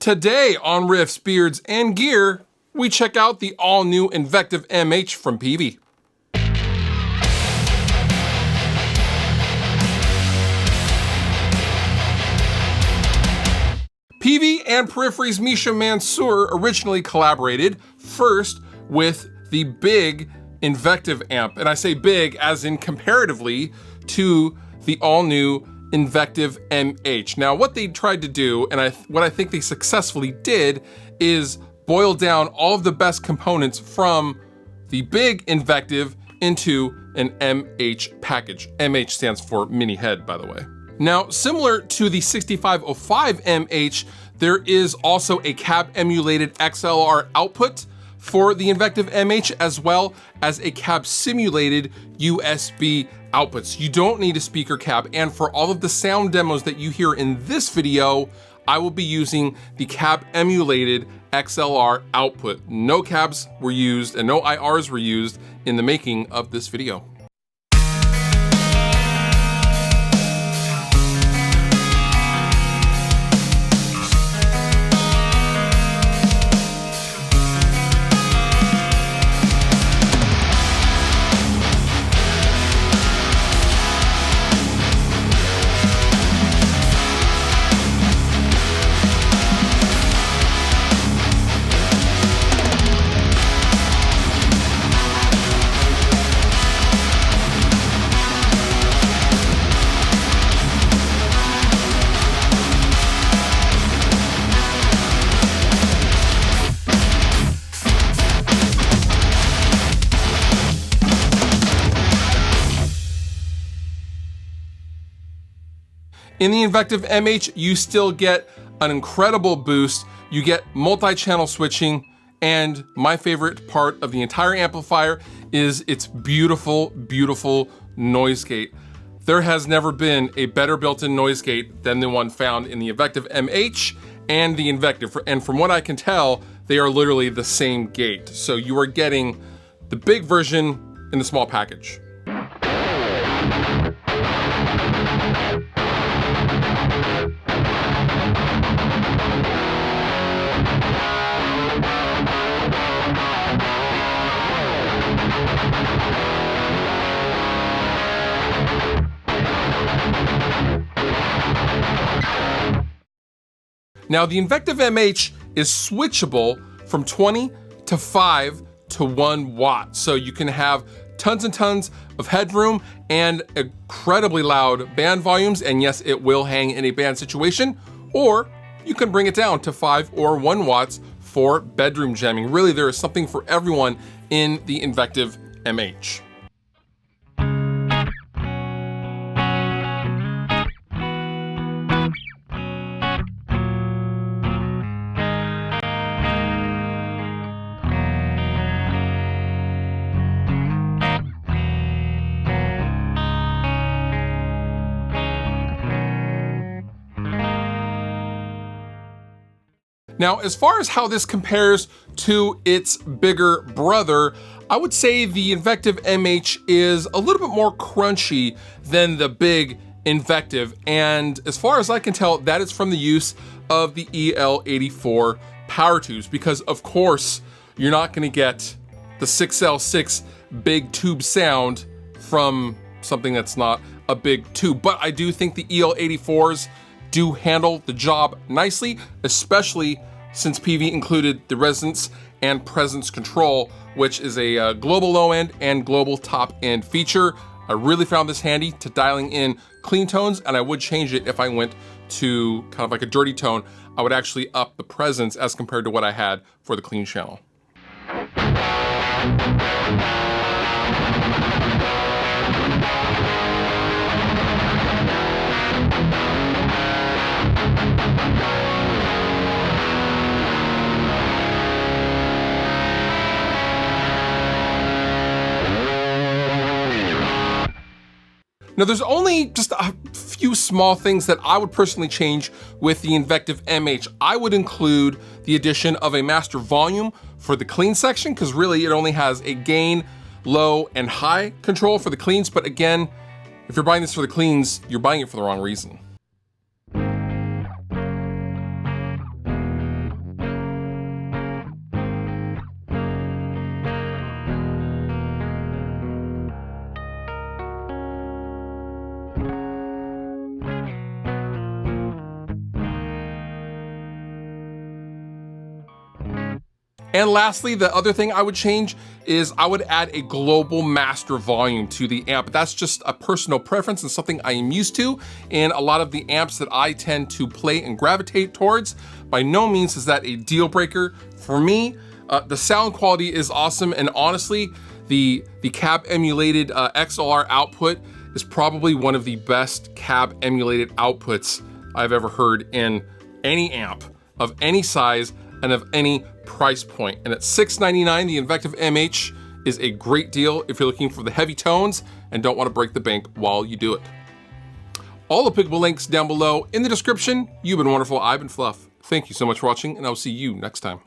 Today on Riffs, Beards, and Gear, we check out the all-new Invective MH from Peavey. Peavey and Periphery's Misha Mansour originally collaborated first with the big Invective amp, and I say big as in comparatively to the all-new Invective MH. Now, what they tried to do, and what I think they successfully did, is boil down all of the best components from the big Invective into an MH package. MH stands for mini head, by the way. Now, similar to the 6505 MH, there is also a cab emulated XLR output for the Invective MH, as well as a cab simulated USB outputs. You don't need a speaker cab, and for all of the sound demos that you hear in this video, I will be using the cab emulated XLR output. No cabs were used and no IRs were used in the making of this video. In the Invective MH, you still get an incredible boost. You get multi-channel switching, and my favorite part of the entire amplifier is its beautiful, beautiful noise gate. There has never been a better built-in noise gate than the one found in the Invective MH and the Invective. And from what I can tell, they are literally the same gate. So you are getting the big version in the small package. Now, the Invective MH is switchable from 20 to 5 to 1 watt. So you can have tons and tons of headroom and incredibly loud band volumes. And yes, it will hang in a band situation, or you can bring it down to 5 or 1 watts for bedroom jamming. Really, there is something for everyone in the Invective MH. Now, as far as how this compares to its bigger brother, I would say the Invective MH is a little bit more crunchy than the big Invective. And as far as I can tell, that is from the use of the EL84 power tubes, because of course, you're not gonna get the 6L6 big tube sound from something that's not a big tube. But I do think the EL84s do handle the job nicely, especially since Peavey included the resonance and presence control, which is a global low end and global top end feature. I really found this handy to dialing in clean tones, and I would change it if I went to kind of like a dirty tone. I would actually up the presence as compared to what I had for the clean channel. Now, there's only just a few small things that I would personally change with the Invective MH. I would include the addition of a master volume for the clean section, because really it only has a gain, low, and high control for the cleans. But again, if you're buying this for the cleans, you're buying it for the wrong reason. And lastly, the other thing I would change is I would add a global master volume to the amp. That's just a personal preference and something I am used to in a lot of the amps that I tend to play and gravitate towards. By no means is that a deal breaker for me. The sound quality is awesome, and honestly, the cab emulated XLR output is probably one of the best cab emulated outputs I've ever heard in any amp of any size and of any price point. And at $699, the Invective MH is a great deal if you're looking for the heavy tones and don't want to break the bank while you do it. All applicable links down below in the description. You've been wonderful. I've been Fluff. Thank you so much for watching, and I'll see you next time.